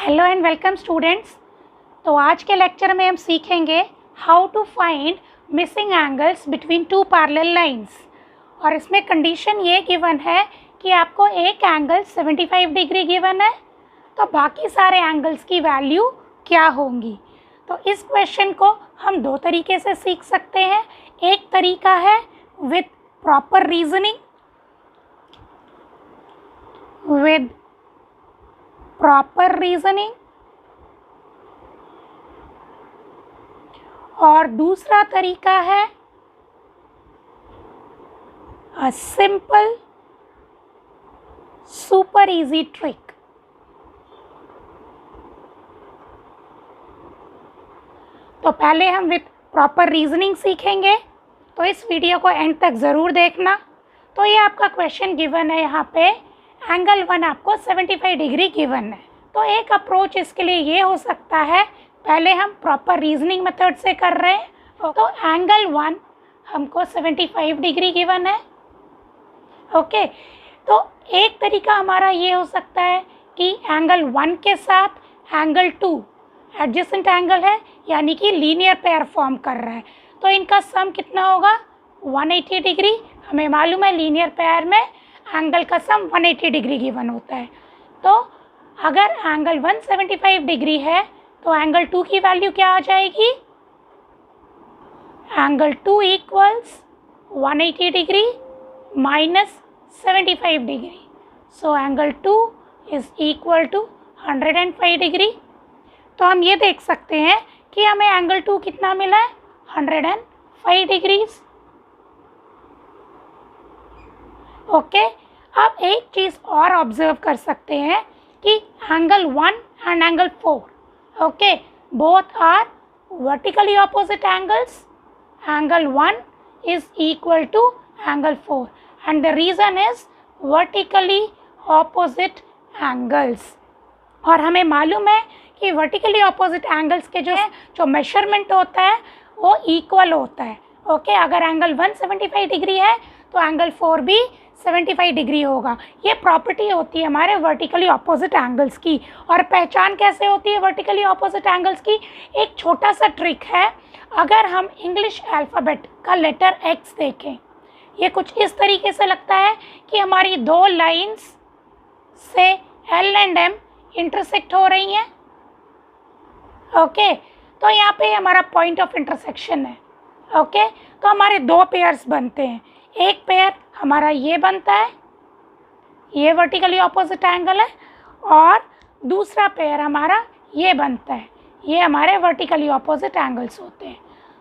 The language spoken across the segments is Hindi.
Hello and welcome students. तो आज के लेक्चर में हम सीखेंगे how to find missing angles between two parallel lines. और इसमें कंडीशन ये गिवन है कि आपको एक एंगल 75 डिग्री गिवन है, तो बाकी सारे एंगल्स की वैल्यू क्या होंगी। तो इस क्वेश्चन को हम दो तरीके से सीख सकते हैं। एक तरीका है विद प्रॉपर रीजनिंग, और दूसरा तरीका है a simple super easy trick. तो पहले हम विद प्रॉपर रीजनिंग सीखेंगे, तो इस वीडियो को एंड तक ज़रूर देखना। तो ये आपका क्वेश्चन गिवन है, यहाँ पे एंगल 1 आपको 75 डिग्री गिवन है। तो एक अप्रोच इसके लिए ये हो सकता है, पहले हम प्रॉपर रीजनिंग मेथड से कर रहे हैं। तो एंगल 1 हमको 75 डिग्री गिवन है। ओके, तो एक तरीका हमारा ये हो सकता है कि एंगल 1 के साथ एंगल 2 एडजेसेंट एंगल है, यानी कि लीनियर पेयर फॉर्म कर रहा है। तो इनका सम कितना होगा 180 डिग्री। हमें मालूम है लीनियर पेयर में एंगल का सम 180 डिग्री गिवन होता है। तो अगर एंगल 1 75 डिग्री है तो एंगल 2 की वैल्यू क्या आ जाएगी, angle 2 equals 180 degree minus 75 degree. So angle 2 is equal to 105 degree. तो हम ये देख सकते हैं कि हमें एंगल 2 कितना मिला है, 105 डिग्रीज। ओके, अब एक चीज़ और ऑब्जर्व कर सकते हैं कि angle 1 and angle 4, okay, both are vertically opposite angles. Angle 1 is equal to angle 4 and the reason is vertically opposite angles। और हमें मालूम है कि वर्टिकली ऑपोजिट एंगल्स के जो मेजरमेंट होता है वो इक्वल होता है। ओके, अगर एंगल 1 75 डिग्री है तो एंगल 4 भी 75 डिग्री होगा। ये प्रॉपर्टी होती है हमारे वर्टिकली ऑपोजिट एंगल्स की। और पहचान कैसे होती है वर्टिकली ऑपोजिट एंगल्स की, एक छोटा सा ट्रिक है। अगर हम इंग्लिश अल्फ़ाबेट का लेटर एक्स देखें, ये कुछ इस तरीके से लगता है कि हमारी दो लाइंस से एल एंड एम इंटरसेक्ट हो रही हैं। ओके, तो यहाँ पे हमारा पॉइंट ऑफ इंटरसेक्शन है। ओके, तो हमारे दो पेयर्स बनते हैं। एक पेयर हमारा ये बनता है, ये वर्टिकली ऑपोजिट एंगल है, और दूसरा पेयर हमारा ये बनता है, ये हमारे वर्टिकली ऑपोजिट एंगल्स होते हैं।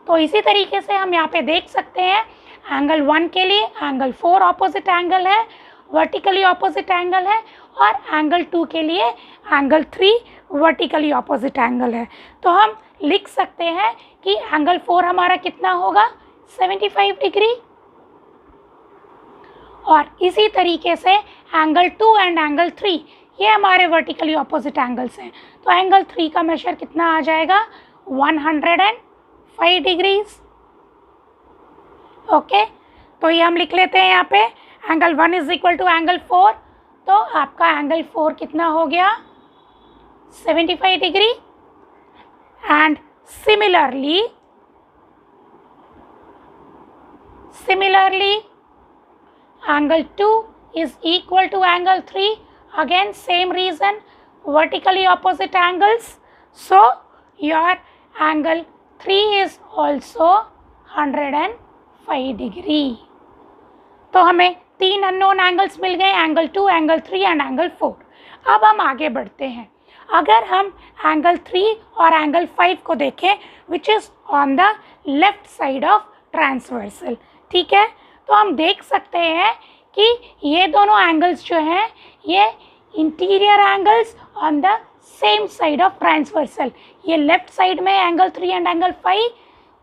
तो इसी तरीके से हम यहाँ पे देख सकते हैं एंगल 1 के लिए एंगल 4 ऑपोजिट एंगल है, वर्टिकली ऑपोजिट एंगल है, और एंगल 2 के लिए एंगल 3 वर्टिकली ऑपोजिट एंगल है। तो हम लिख सकते हैं कि एंगल 4 हमारा कितना होगा 75 डिग्री, और इसी तरीके से एंगल 2 एंड एंगल 3 ये हमारे वर्टिकली ऑपोजिट एंगल्स हैं। तो एंगल 3 का मेजर कितना आ जाएगा 105 डिग्रीज। ओके, तो ये हम लिख लेते हैं यहाँ पे angle 1 is equal to angle 4। तो आपका एंगल 4 कितना हो गया 75 degree. And similarly angle 2 is equal to angle 3. Again same reason, vertically opposite angles. So your angle 3 is also 105 degree. तो हमें तीन अननोन एंगल्स मिल गए, एंगल 2, एंगल 3 एंड एंगल 4। अब हम आगे बढ़ते हैं। अगर हम एंगल 3 और एंगल 5 को देखें, which is on the left side of transversal, ठीक है, तो हम देख सकते हैं कि ये दोनों एंगल्स जो हैं ये interior angles on the same side of transversal. ये लेफ्ट साइड में एंगल 3 एंड एंगल 5,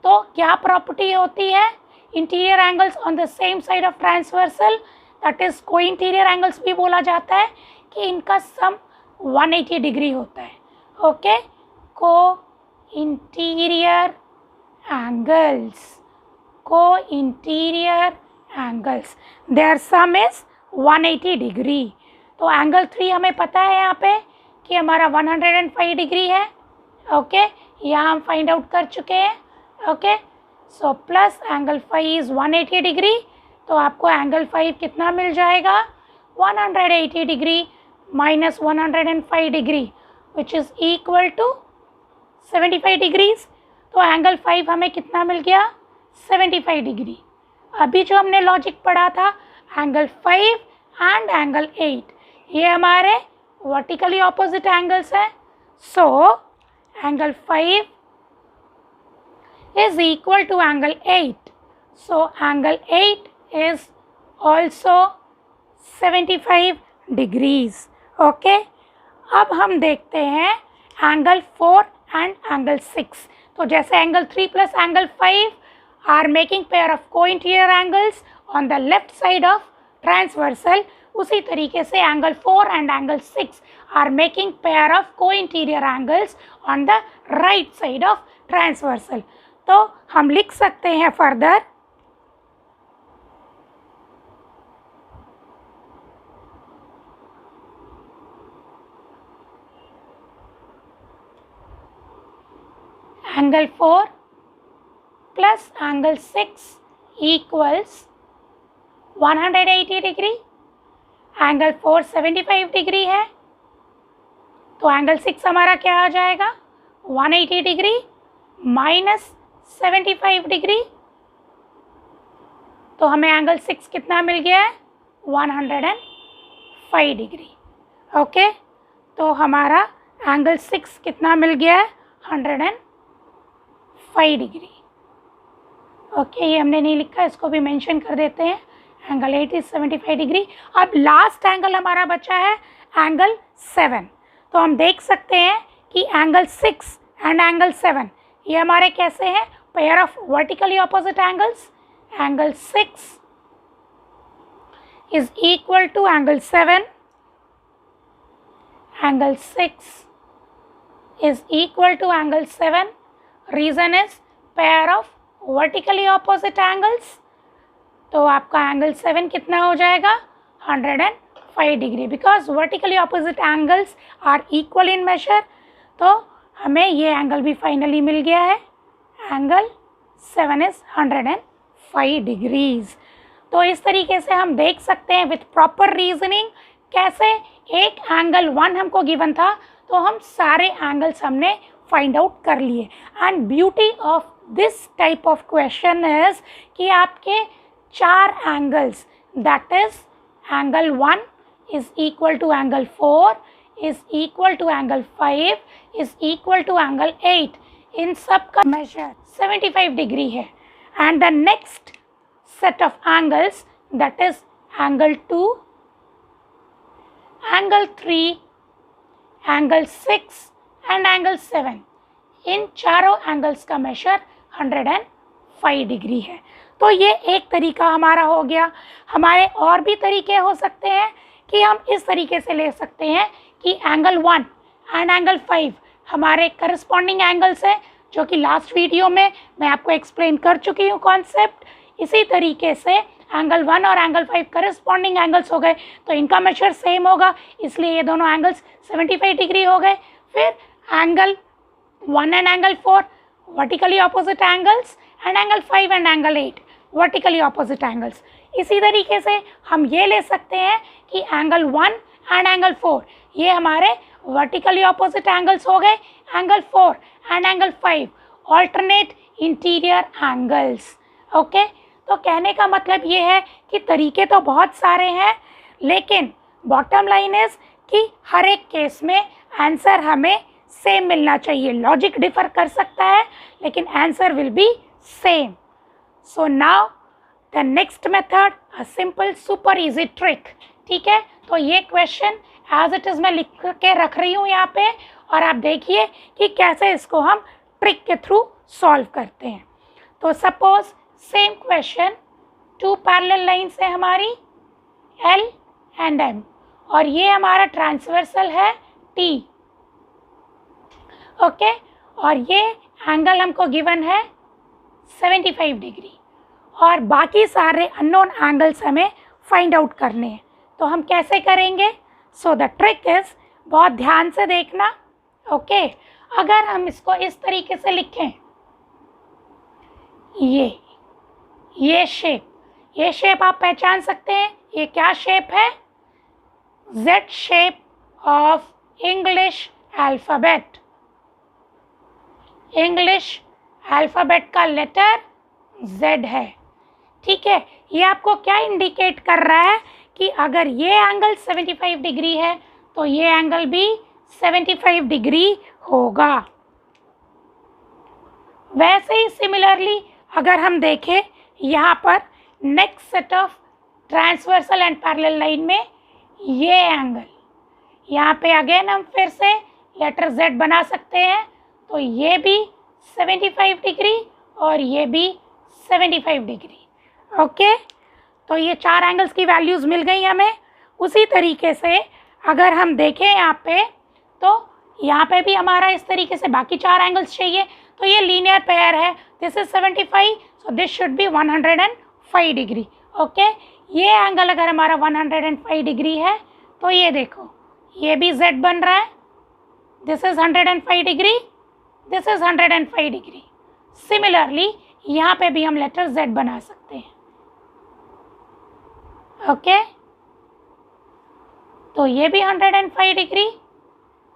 तो क्या प्रॉपर्टी होती है interior angles on the same side of transversal, that is को इंटीरियर एंगल्स भी बोला जाता है कि इनका सम 180 डिग्री होता है। ओके, को interior angles their sum is 180 degree. तो एंगल 3 हमें पता है यहाँ पे कि हमारा 105 डिग्री है। ओके, यहाँ हम फाइंड आउट कर चुके हैं। Okay, so plus angle phi is 180 degree, तो आपको एंगल 5 कितना मिल जाएगा, 180 degree minus 105 degree which is equal to 75 degrees. तो एंगल 5 हमें कितना मिल गया, 75 डिग्री। अभी जो हमने लॉजिक पढ़ा था एंगल 5 एंड एंगल 8, ये हमारे वर्टिकली ऑपोजिट एंगल्स हैं। So angle 5 is equal to angle 8. So angle 8 is also 75 degrees. Okay. अब हम देखते हैं एंगल 4 एंड एंगल 6। तो जैसे angle 3 plus angle 5 are making pair of cointerior angles on the left side of transversal, उसी तरीके से angle 4 and angle 6 are making pair of cointerior angles on the right side of transversal. तो हम लिख सकते हैं further angle 4 plus angle 6 equals 180 degree. Angle 4 75 degree है, तो एंगल 6 हमारा क्या आ जाएगा, 180 डिग्री माइनस 75 डिग्री। तो हमें एंगल 6 कितना मिल गया है, 105 डिग्री। ओके, तो हमारा एंगल 6 कितना मिल गया है, 105 डिग्री। ओके, ये हमने नहीं लिखा, इसको भी मेंशन कर देते हैं। Angle 8 is 75 degree. अब लास्ट एंगल हमारा बचा है एंगल 7। तो हम देख सकते हैं कि एंगल 6 एंड एंगल 7 ये हमारे कैसे हैं, pair of vertically opposite angles. Angle 6 is equal to angle 7. Angle 6 is equal to angle 7. Reason is pair of vertically opposite angles. तो आपका एंगल 7 कितना हो जाएगा, 105 degree, because vertically opposite angles are equal in measure. तो हमें ये एंगल भी फाइनली मिल गया है। Angle 7 is 105 degrees. तो इस तरीके से हम देख सकते हैं विथ प्रॉपर रीजनिंग कैसे एक एंगल 1 हमको गिवन था तो हम सारे एंगल्स हमने फाइंड आउट कर लिए। And beauty of this type of question is कि आपके 4 angles, that is angle 1 is equal to angle 4 is equal to angle 5 is equal to angle 8, इन सब का मेजर 75 डिग्री है। And the next set of angles, that is angle 2, angle 3, angle 6 and angle 7, इन चारों एंगल्स का मेजर 105 डिग्री है। तो ये एक तरीका हमारा हो गया। हमारे और भी तरीके हो सकते हैं कि हम इस तरीके से ले सकते हैं कि एंगल 1 एंड एंगल 5 हमारे करस्पॉन्डिंग एंगल्स हैं, जो कि लास्ट वीडियो में मैं आपको एक्सप्लेन कर चुकी हूँ कॉन्सेप्ट। इसी तरीके से एंगल 1 और एंगल 5 करस्पॉन्डिंग एंगल्स हो गए तो इनका मेजर सेम होगा, इसलिए ये दोनों एंगल्स 75 डिग्री हो गए। फिर angle 1 and angle 4 vertically opposite angles and angle 5 and angle 8 vertically opposite angles. इसी तरीके से हम ये ले सकते हैं कि एंगल 1 एंड एंगल 4 ये हमारे वर्टिकली ऑपोजिट एंगल्स हो गए। Angle 4 and angle 5 alternate interior angles. Okay, तो कहने का मतलब ये है कि तरीके तो बहुत सारे हैं, लेकिन बॉटम लाइन इज कि हर एक केस में आंसर हमें सेम मिलना चाहिए। लॉजिक डिफर कर सकता है लेकिन answer will be same. So now the next method, a simple super easy trick. ठीक है, तो ये क्वेश्चन एज इट इज़ मैं लिख के रख रही हूँ यहाँ पे, और आप देखिए कि कैसे इसको हम ट्रिक के थ्रू सॉल्व करते हैं। तो suppose same question, 2 parallel lines है हमारी L एंड M, और ये हमारा ट्रांसवर्सल है T। ओके, और ये एंगल हमको गिवन है 75 डिग्री, और बाकी सारे अननोन एंगल्स हमें फाइंड आउट करने हैं। तो हम कैसे करेंगे? सो द ट्रिक इज बहुत ध्यान से देखना। ओके, अगर हम इसको इस तरीके से लिखें, ये शेप आप पहचान सकते हैं। ये क्या शेप है? Z shape of English alphabet. English alphabet का लेटर Z है। ठीक है, ये आपको क्या इंडिकेट कर रहा है कि अगर ये एंगल 75 डिग्री है तो ये एंगल भी 75 डिग्री होगा। वैसे ही सिमिलरली अगर हम देखें यहाँ पर next set of transversal and parallel line में ये एंगल, यहाँ पे अगेन हम फिर से लेटर Z बना सकते हैं, तो ये भी 75 डिग्री और ये भी 75 डिग्री। ओके, तो ये 4 एंगल्स की वैल्यूज़ मिल गई हमें। उसी तरीके से अगर हम देखें यहाँ पे, तो यहाँ पे भी हमारा इस तरीके से बाकी 4 एंगल्स चाहिए। तो ये लीनियर पेयर है, this is 75, so this should be 105 degree. Okay, ये एंगल अगर हमारा 105 डिग्री है तो ये देखो, ये भी Z बन रहा है, this is 105 degree, this is 105 degree. Similarly यहाँ पे भी हम लेटर Z बना सकते हैं। ओके, तो ये भी 105 degree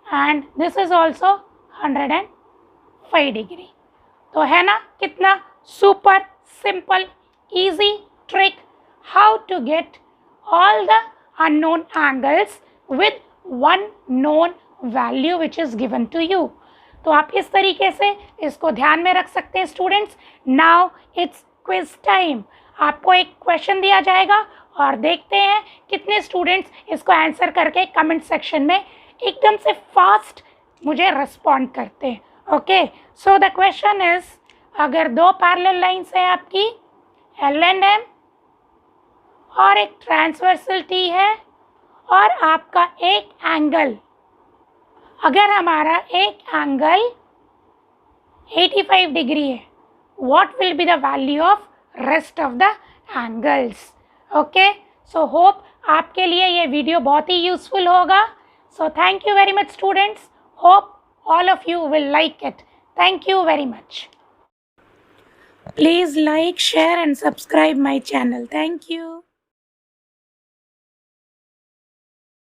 and this is also 105 degree. तो है ना कितना super simple easy trick, how to get all the unknown angles with one known value which is given to you. तो आप इस तरीके से इसको ध्यान में रख सकते हैं students. Now it's quiz time. आपको एक क्वेश्चन दिया जाएगा और देखते हैं कितने स्टूडेंट्स इसको आंसर करके कमेंट सेक्शन में एकदम से फास्ट मुझे रिस्पॉन्ड करते हैं। Okay, so the question is, अगर 2 पैरेलल लाइन्स है आपकी L एंड M और एक ट्रांसवर्सल T है और आपका एक एंगल, अगर हमारा एक एंगल 85 डिग्री है, what will be the value of rest of the angles? Okay, so hope आपके लिए ये वीडियो बहुत ही यूजफुल होगा। So thank you very much students, hope all of you will like it. Thank you very much. Please like, share and subscribe my channel. Thank you.